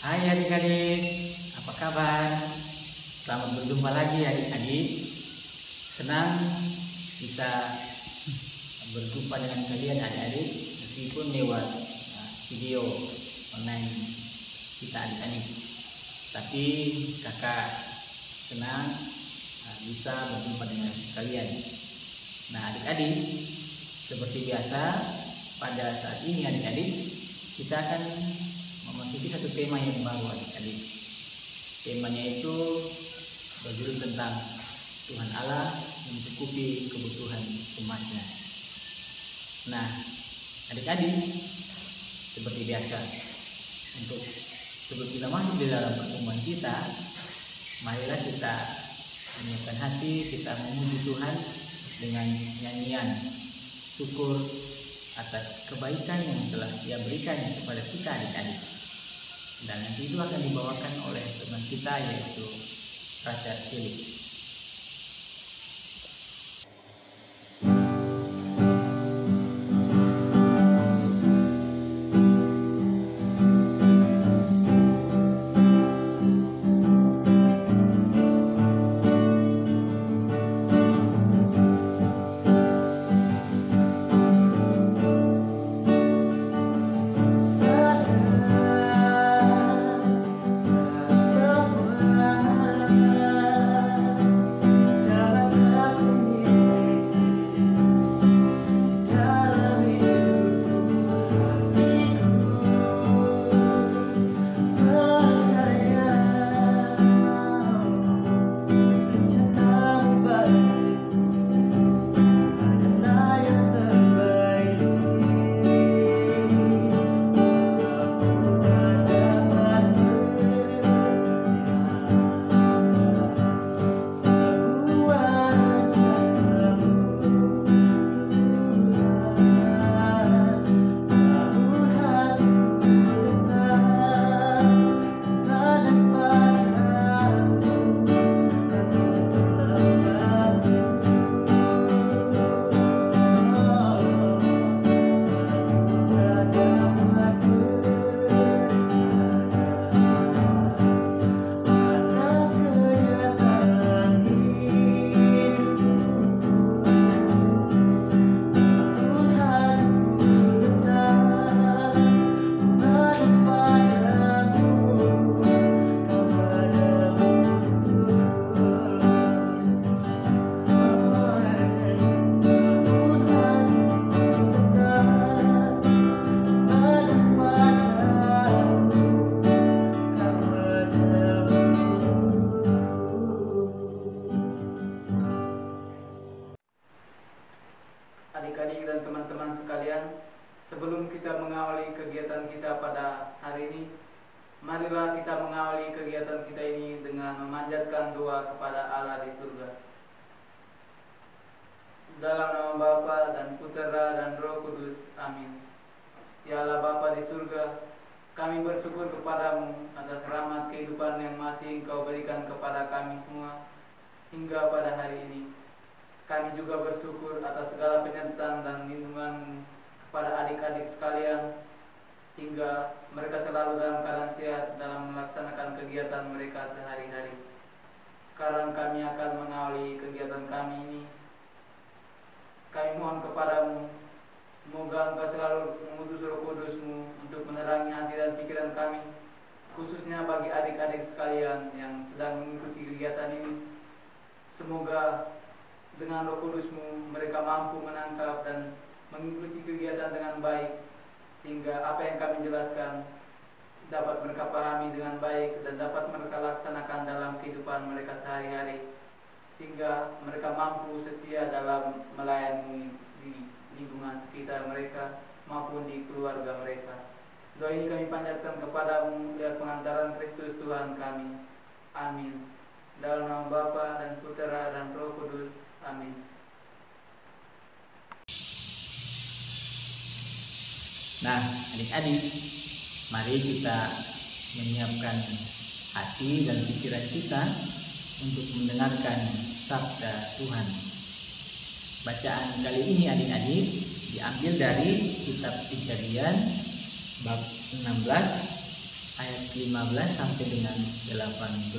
Hai adik-adik, apa kabar? Selamat berjumpa lagi adik-adik. Senang bisa berjumpa dengan kalian adik-adik, meskipun lewat video online kita adik-adik. Tapi kakak senang bisa berjumpa dengan kalian. Nah adik-adik, seperti biasa pada saat ini adik-adik kita akan memasuki satu tema yang baru adik-adik. Temanya itu berjudul tentang Tuhan Allah mencukupi kebutuhan umatnya. Nah adik-adik, seperti biasa, untuk sebelum kita masuk di dalam pertemuan kita, marilah kita menyiapkan hati, kita memuji Tuhan dengan nyanyian syukur atas kebaikan yang telah Dia berikan kepada kita adik-adik. Dan nanti itu akan dibawakan oleh teman kita, yaitu Raja Philip. Adik-adik dan teman-teman sekalian, sebelum kita mengawali kegiatan kita pada hari ini, marilah kita mengawali kegiatan kita ini dengan memanjatkan doa kepada Allah di surga. Dalam nama Bapa dan Putera dan Roh Kudus, amin. Ya Allah Bapa di surga, kami bersyukur kepadamu atas rahmat kehidupan yang masih Engkau berikan kepada kami semua hingga pada hari ini. Kami juga bersyukur atas segala penyertaan dan lindungan kepada adik-adik sekalian, hingga mereka selalu dalam keadaan sehat dalam melaksanakan kegiatan mereka sehari-hari. Sekarang kami akan mengawali kegiatan kami ini. Kami mohon kepadamu, semoga Engkau selalu mengutus Roh Kudus-Mu untuk menerangi hati dan pikiran kami, khususnya bagi adik-adik sekalian yang sedang mengikuti kegiatan ini. Semoga dengan Roh Kudus-Mu mereka mampu menangkap dan mengikuti kegiatan dengan baik, sehingga apa yang kami jelaskan dapat mereka pahami dengan baik dan dapat mereka laksanakan dalam kehidupan mereka sehari-hari, sehingga mereka mampu setia dalam melayani di lingkungan sekitar mereka maupun di keluarga mereka. Doa ini kami panjatkan kepadamu lewat pengantaran Kristus Tuhan kami. Amin. Dalam nama Bapa dan Putera dan Roh Kudus. Amin. Nah, adik-adik, mari kita menyiapkan hati dan pikiran kita untuk mendengarkan sabda Tuhan. Bacaan kali ini adik-adik diambil dari kitab Kejadian bab 16 ayat 15 sampai dengan 18.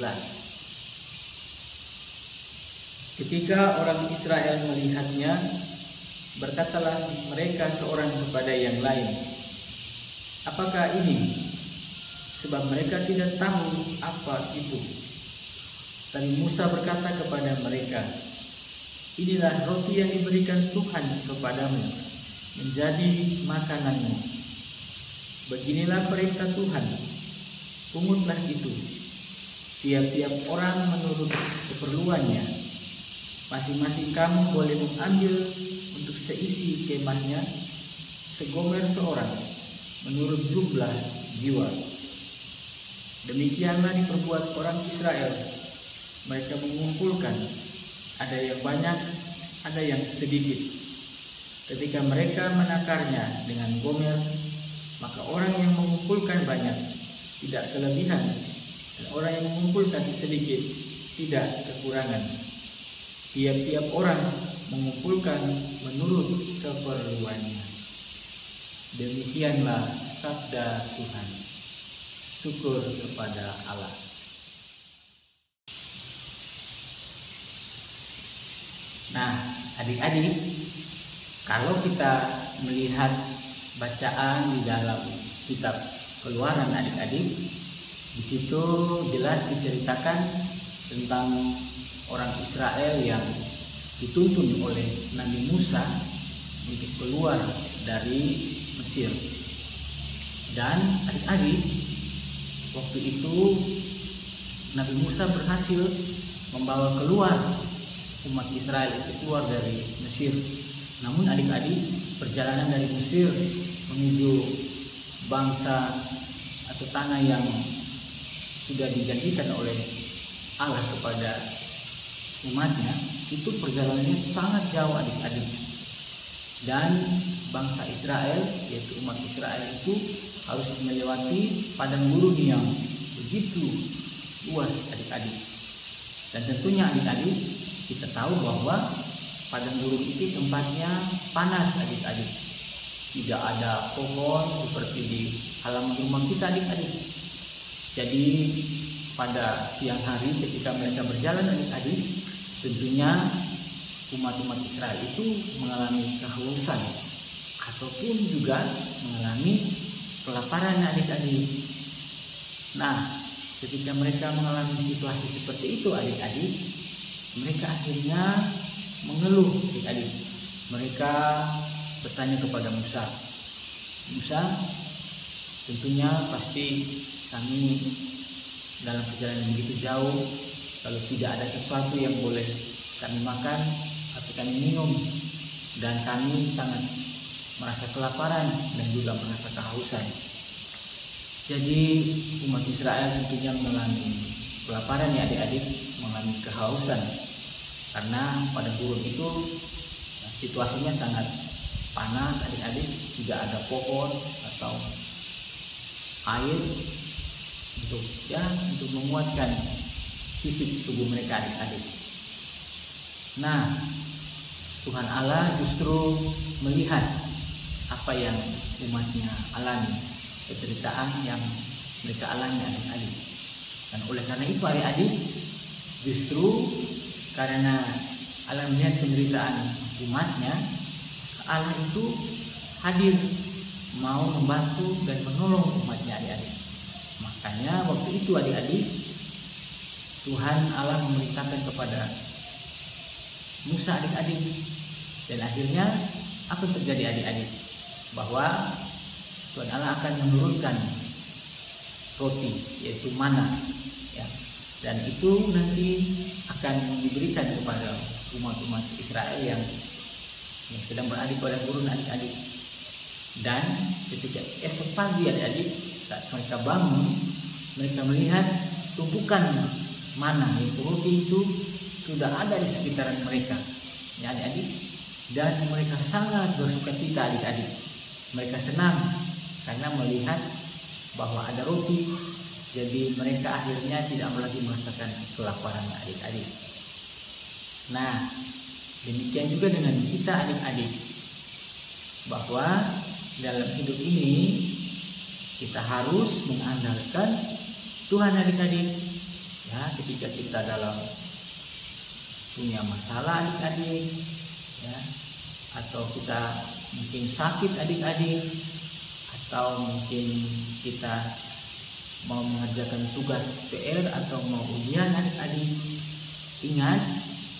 Ketika orang Israel melihatnya, berkatalah mereka seorang kepada yang lain, apakah ini? Sebab mereka tidak tahu apa itu. Tapi Musa berkata kepada mereka, inilah roti yang diberikan Tuhan kepadamu, menjadi makananmu. Beginilah perintah Tuhan, pungutlah itu, tiap-tiap orang menurut keperluannya. Masing-masing kamu boleh mengambil untuk seisi kemahnya segomer seorang, menurut jumlah jiwa. Demikianlah diperbuat orang Israel. Mereka mengumpulkan, ada yang banyak, ada yang sedikit. Ketika mereka menakarnya dengan gomer, maka orang yang mengumpulkan banyak tidak kelebihan, dan orang yang mengumpulkan sedikit tidak kekurangan. Tiap-tiap orang mengumpulkan menurut keperluannya. Demikianlah sabda Tuhan. Syukur kepada Allah. Nah, adik-adik, kalau kita melihat bacaan di dalam kitab Keluaran adik-adik, di situ jelas diceritakan tentang orang Israel yang dituntun oleh Nabi Musa untuk keluar dari Mesir. Dan adik-adik, waktu itu Nabi Musa berhasil membawa keluar umat Israel itu keluar dari Mesir. Namun adik-adik, perjalanan dari Mesir menuju bangsa atau tanah yang sudah dijanjikan oleh Allah kepada umatnya, itu perjalanannya sangat jauh adik-adik. Dan bangsa Israel, yaitu umat Israel itu harus melewati padang gurun yang begitu luas adik-adik. Dan tentunya adik-adik, kita tahu bahwa padang gurun itu tempatnya panas adik-adik. Tidak ada pohon seperti di halaman rumah kita adik-adik. Jadi pada siang hari ketika mereka berjalan adik-adik, tentunya umat-umat Israel itu mengalami kehausan ataupun juga mengalami kelaparan adik-adik. Nah, ketika mereka mengalami situasi seperti itu adik-adik, mereka akhirnya mengeluh adik-adik. Mereka bertanya kepada Musa, Musa, tentunya pasti kami dalam perjalanan yang begitu jauh, kalau tidak ada sesuatu yang boleh kami makan atau kami minum, dan kami sangat merasa kelaparan dan juga merasa kehausan. Jadi umat Israel tentunya mengalami kelaparan ya adik-adik, mengalami kehausan, karena pada gurun itu situasinya sangat panas adik-adik, tidak ada pohon atau air untuk menguatkan fisik tubuh mereka adik-adik. Nah, Tuhan Allah justru melihat apa yang umatnya alami, penderitaan yang mereka alami adik-adik. Dan oleh karena itu adik-adik, justru karena Allah melihat penderitaan umatnya, Allah itu hadir mau membantu dan menolong umatnya adik-adik. Makanya waktu itu adik-adik, Tuhan Allah memerintahkan kepada Musa adik-adik, dan akhirnya apa yang terjadi adik-adik? Bahwa Tuhan Allah akan menurunkan roti, yaitu mana, ya, dan itu nanti akan diberikan kepada umat-umat Israel yang sedang berada pada gurun adik-adik. Dan ketika esok pagi adik-adik, saat mereka bangun, mereka melihat tumpukan mana, yaitu roti itu sudah ada di sekitaran mereka, ya adik-adik. Dan mereka sangat bersukacita adik-adik. Mereka senang karena melihat bahwa ada roti, jadi mereka akhirnya tidak lagi merasakan kelaparan adik-adik. Nah, demikian juga dengan kita adik-adik, bahwa dalam hidup ini kita harus mengandalkan Tuhan adik-adik. Ya, ketika kita dalam punya masalah adik-adik, ya, atau kita mungkin sakit adik-adik, atau mungkin kita mau mengerjakan tugas PR atau mau ujian adik-adik, ingat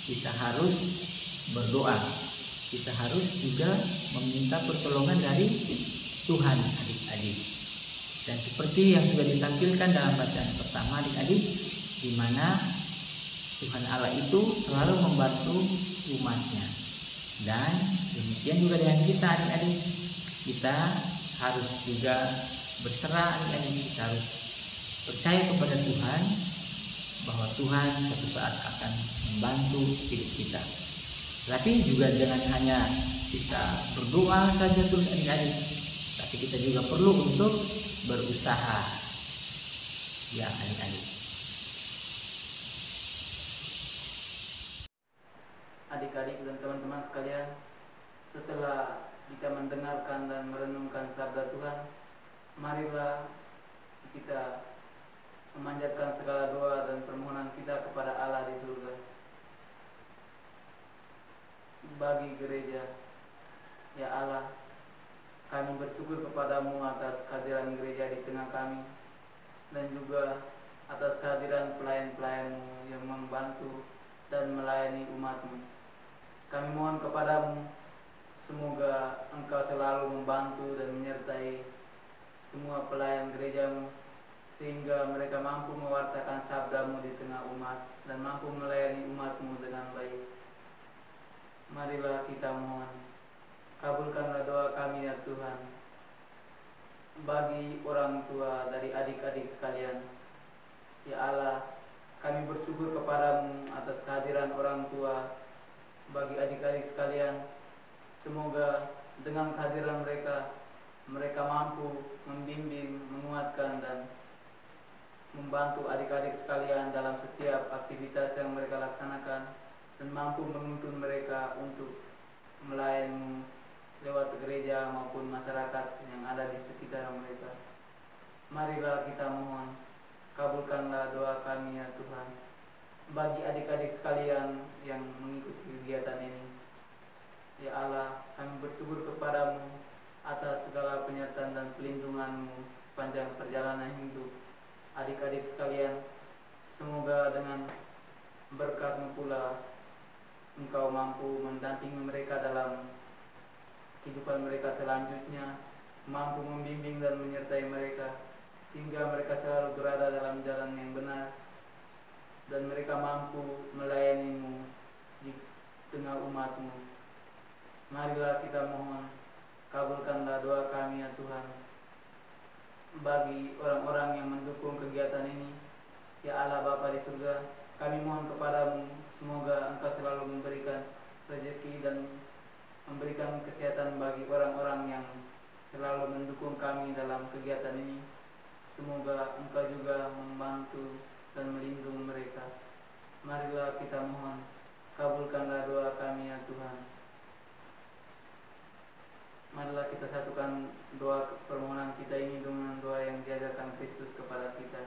kita harus berdoa. Kita harus juga meminta pertolongan dari Tuhan adik-adik. Dan seperti yang sudah ditampilkan dalam bacaan pertama adik-adik, di mana Tuhan Allah itu selalu membantu umatnya. Dan demikian juga dengan kita adik-adik. Kita harus juga berserah adik-adik. Kita harus percaya kepada Tuhan bahwa Tuhan suatu saat akan membantu hidup kita. Tapi juga jangan hanya kita berdoa saja terus adik-adik, tapi kita juga perlu untuk berusaha, ya adik-adik. Adik-adik dan teman-teman sekalian, setelah kita mendengarkan dan merenungkan sabda Tuhan, marilah kita memanjatkan segala doa dan permohonan kita kepada Allah di surga. Bagi gereja, ya Allah, kami bersyukur kepadamu atas kehadiran gereja di tengah kami, dan juga atas kehadiran pelayan-pelayanmu yang membantu dan melayani umatmu. Kami mohon kepadamu, semoga engkau selalu membantu dan menyertai semua pelayan gerejamu, sehingga mereka mampu mewartakan sabdamu di tengah umat dan mampu melayani umatmu dengan baik. Marilah kita mohon, kabulkanlah doa kami ya Tuhan. Bagi orang tua dari adik-adik sekalian, ya Allah, kami bersyukur kepadamu atas kehadiran orang tua bagi adik-adik sekalian. Semoga dengan kehadiran mereka, mereka mampu membimbing, menguatkan, dan membantu adik-adik sekalian dalam setiap aktivitas yang mereka laksanakan, dan mampu menuntun mereka untuk melayani lewat gereja maupun masyarakat yang ada di sekitar mereka. Marilah kita mohon, kabulkanlah doa kami ya Tuhan. Bagi adik-adik sekalian yang mengikuti kegiatan ini, ya Allah, kami bersyukur kepadamu atas segala penyertaan dan pelindunganmu sepanjang perjalanan hidup adik-adik sekalian. Semoga dengan berkat-Mu pula Engkau mampu mendampingi mereka dalam kehidupan mereka selanjutnya, mampu membimbing dan menyertai mereka, sehingga mereka selalu berada dalam jalan yang benar, dan mereka mampu melayani-Mu di tengah umat-Mu. Marilah kita mohon, kabulkanlah doa kami ya Tuhan. Bagi orang-orang yang mendukung kegiatan ini, ya Allah Bapa di surga, kami mohon kepadamu, semoga Engkau selalu memberikan rezeki dan memberikan kesehatan bagi orang-orang yang selalu mendukung kami dalam kegiatan ini. Semoga Engkau juga membantu dan melindungi mereka. Marilah kita mohon, kabulkanlah doa kami ya Tuhan. Marilah kita satukan doa permohonan kita ini dengan doa yang diajarkan Kristus kepada kita.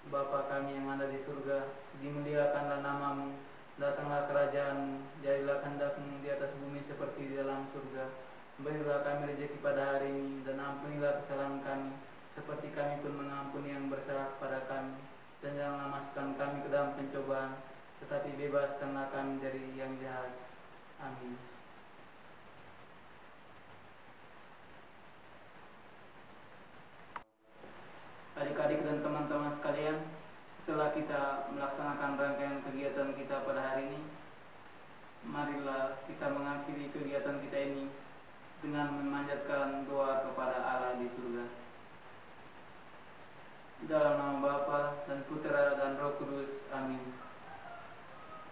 Bapa kami yang ada di surga, dimuliakanlah nama-Mu, datanglah kerajaan-Mu, jadilah kehendak-Mu di atas bumi seperti di dalam surga. Berilah kami rezeki pada hari ini, dan ampunilah kesalahan kami, seperti kami pun mengampuni yang bersalah kepada kami. Dan janganlah masukkan kami ke dalam pencobaan, tetapi bebaskanlah kami dari yang jahat. Amin. Adik-adik dan teman-teman sekalian, setelah kita melaksanakan rangkaian kegiatan kita pada hari ini, marilah kita mengakhiri kegiatan kita ini dengan memanjatkan doa kepada Allah di surga. Dalam nama Bapa dan Putera dan Roh Kudus. Amin.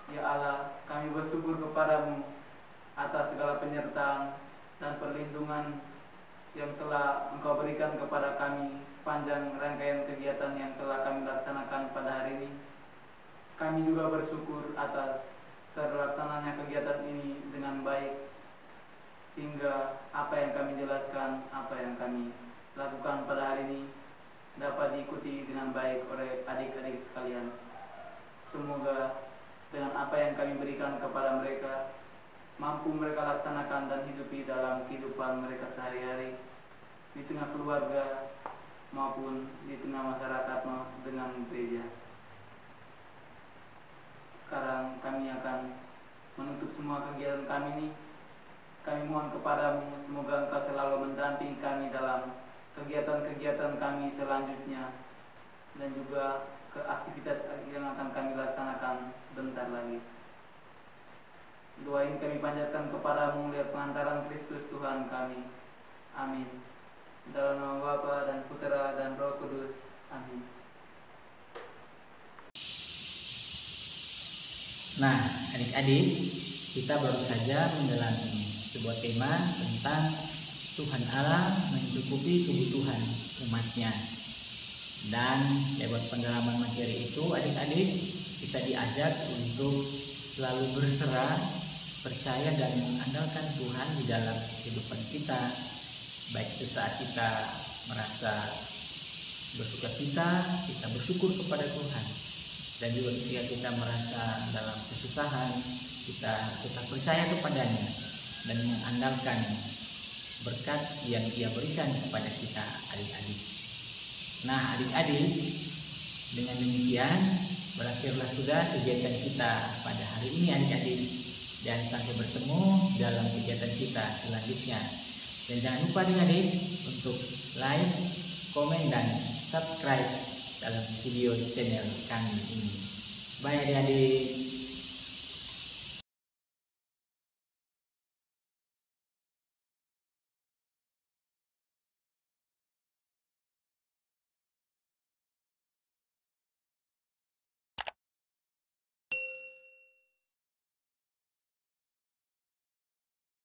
Ya Allah, kami bersyukur kepadamu atas segala penyertaan dan perlindungan yang telah Engkau berikan kepada kami sepanjang rangkaian kegiatan yang telah kami laksanakan pada hari ini. Kami juga bersyukur atas terlaksananya kegiatan ini dengan baik, sehingga apa yang kami jelaskan, apa yang kami lakukan pada hari ini dapat diikuti dengan baik oleh adik-adik sekalian. Semoga dengan apa yang kami berikan kepada mereka, mampu mereka laksanakan dan hidupi dalam kehidupan mereka sehari-hari, di tengah keluarga maupun di tengah masyarakat dengan gereja. Sekarang kami akan menutup semua kegiatan kami ini. Kami mohon kepadamu, semoga Engkau selalu mendampingi kami dalam kegiatan-kegiatan kami selanjutnya, dan juga ke aktivitas yang akan kami laksanakan sebentar lagi. Doa ini kami panjatkan kepadamu lewat pengantaran Kristus Tuhan kami. Amin. Dalam nama Bapa dan Putera dan Roh Kudus. Amin. Nah, adik-adik, kita baru saja menjalani sebuah tema tentang Tuhan Allah mencukupi kebutuhan umatnya. Dan lewat pendalaman materi itu, adik-adik, kita diajak untuk selalu berserah, percaya dan mengandalkan Tuhan di dalam kehidupan kita. Baik itu saat kita merasa bersukacita, kita bersyukur kepada Tuhan. Dan juga ketika kita merasa dalam kesusahan, kita tetap percaya kepadanya dan mengandalkan berkat yang Dia berikan kepada kita, adik-adik. Nah, adik-adik, dengan demikian berakhirlah sudah kegiatan kita pada hari ini, adik-adik. Dan sampai bertemu dalam kegiatan kita selanjutnya. Dan jangan lupa adik-adik untuk like, komen, dan subscribe dalam video channel kami ini. Bye adik-adik.